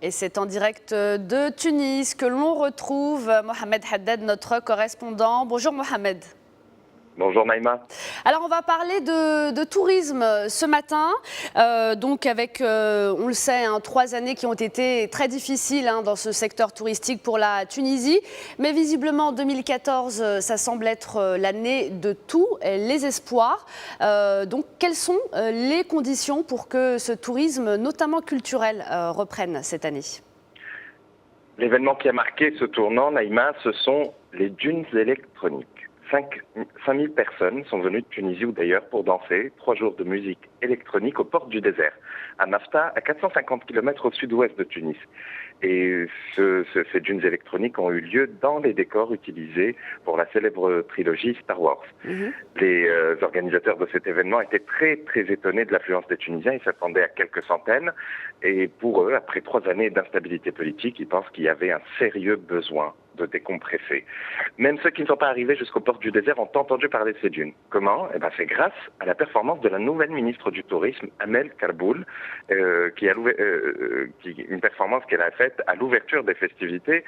Et c'est en direct de Tunis que l'on retrouve Mohamed Haddad, notre correspondant. Bonjour Mohamed. Bonjour Naïma. Alors on va parler de tourisme ce matin, donc avec, on le sait, 3 années qui ont été très difficiles dans ce secteur touristique pour la Tunisie. Mais visiblement 2014, ça semble être l'année de tous les espoirs. Donc quelles sont les conditions pour que ce tourisme, notamment culturel, reprenne cette année ? L'événement qui a marqué ce tournant, Naïma, ce sont les dunes électroniques. 5000 personnes sont venues de Tunisie ou d'ailleurs pour danser 3 jours de musique électronique aux portes du désert, à Mafta, à 450 km au sud-ouest de Tunis. Et ces dunes électroniques ont eu lieu dans les décors utilisés pour la célèbre trilogie Star Wars. Les organisateurs de cet événement étaient très étonnés de l'affluence des Tunisiens. Ils s'attendaient à quelques centaines. Et pour eux, après 3 années d'instabilité politique, ils pensent qu'il y avait un sérieux besoin de décompresser. Même ceux qui ne sont pas arrivés jusqu'aux portes du désert ont entendu parler de ces dunes. Comment ? C'est grâce à la performance de la nouvelle ministre du Tourisme, Amel Karboul, une performance qu'elle a faite à l'ouverture des festivités.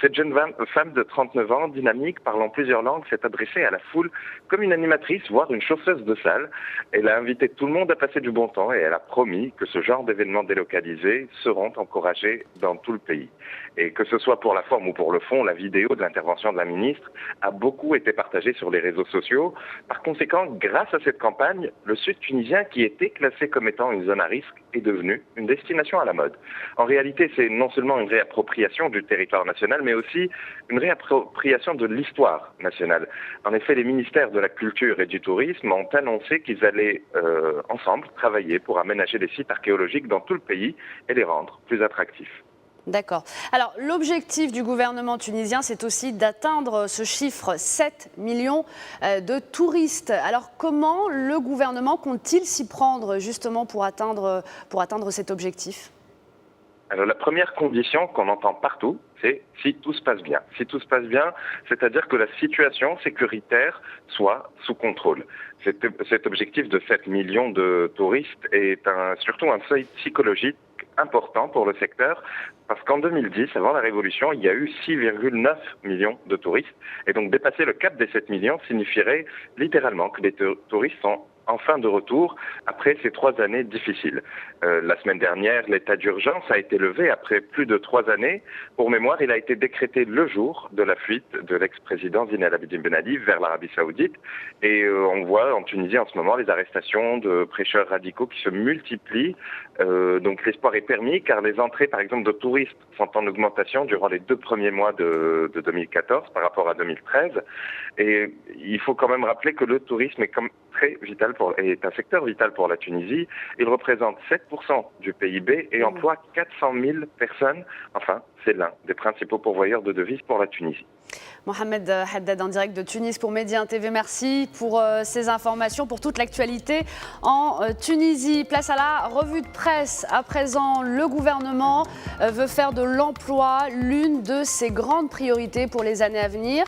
Cette jeune femme de 39 ans, dynamique, parlant plusieurs langues, s'est adressée à la foule comme une animatrice, voire une chausseuse de salle. Elle a invité tout le monde à passer du bon temps et elle a promis que ce genre d'événements délocalisés seront encouragés dans tout le pays. Et que ce soit pour la forme ou pour le fond, la vidéo de l'intervention de la ministre a beaucoup été partagée sur les réseaux sociaux. Par conséquent, grâce à cette campagne, le sud tunisien, qui était classé comme étant une zone à risque, est devenu une destination à la mode. En réalité, c'est non seulement une réappropriation du territoire national, mais aussi une réappropriation de l'histoire nationale. En effet, les ministères de la Culture et du Tourisme ont annoncé qu'ils allaient ensemble travailler pour aménager les sites archéologiques dans tout le pays et les rendre plus attractifs. D'accord. Alors, l'objectif du gouvernement tunisien, c'est aussi d'atteindre ce chiffre 7 millions de touristes. Alors, comment le gouvernement compte-t-il s'y prendre justement pour atteindre cet objectif ? Alors, la première condition qu'on entend partout, c'est si tout se passe bien. Si tout se passe bien, c'est-à-dire que la situation sécuritaire soit sous contrôle. Cet objectif de 7 millions de touristes est surtout un seuil psychologique important pour le secteur, parce qu'en 2010, avant la Révolution, il y a eu 6,9 millions de touristes. Et donc dépasser le cap des 7 millions signifierait littéralement que les touristes sont enfin de retour après ces 3 années difficiles. La semaine dernière, l'état d'urgence a été levé après plus de 3 années. Pour mémoire, il a été décrété le jour de la fuite de l'ex-président Zine El Abidine Ben Ali vers l'Arabie Saoudite. Et on voit en Tunisie en ce moment les arrestations de prêcheurs radicaux qui se multiplient. Donc l'espoir est permis car les entrées, par exemple, de touristes sont en augmentation durant les 2 premiers mois de 2014 par rapport à 2013. Et il faut quand même rappeler que le tourisme est très vital est un secteur vital pour la Tunisie. Il représente 7% du PIB et emploie 400 000 personnes. Enfin, c'est l'un des principaux pourvoyeurs de devises pour la Tunisie. Mohamed Haddad en direct de Tunis pour Média TV. Merci pour ces informations, pour toute l'actualité en Tunisie. Place à la revue de presse. À présent, le gouvernement veut faire de l'emploi l'une de ses grandes priorités pour les années à venir.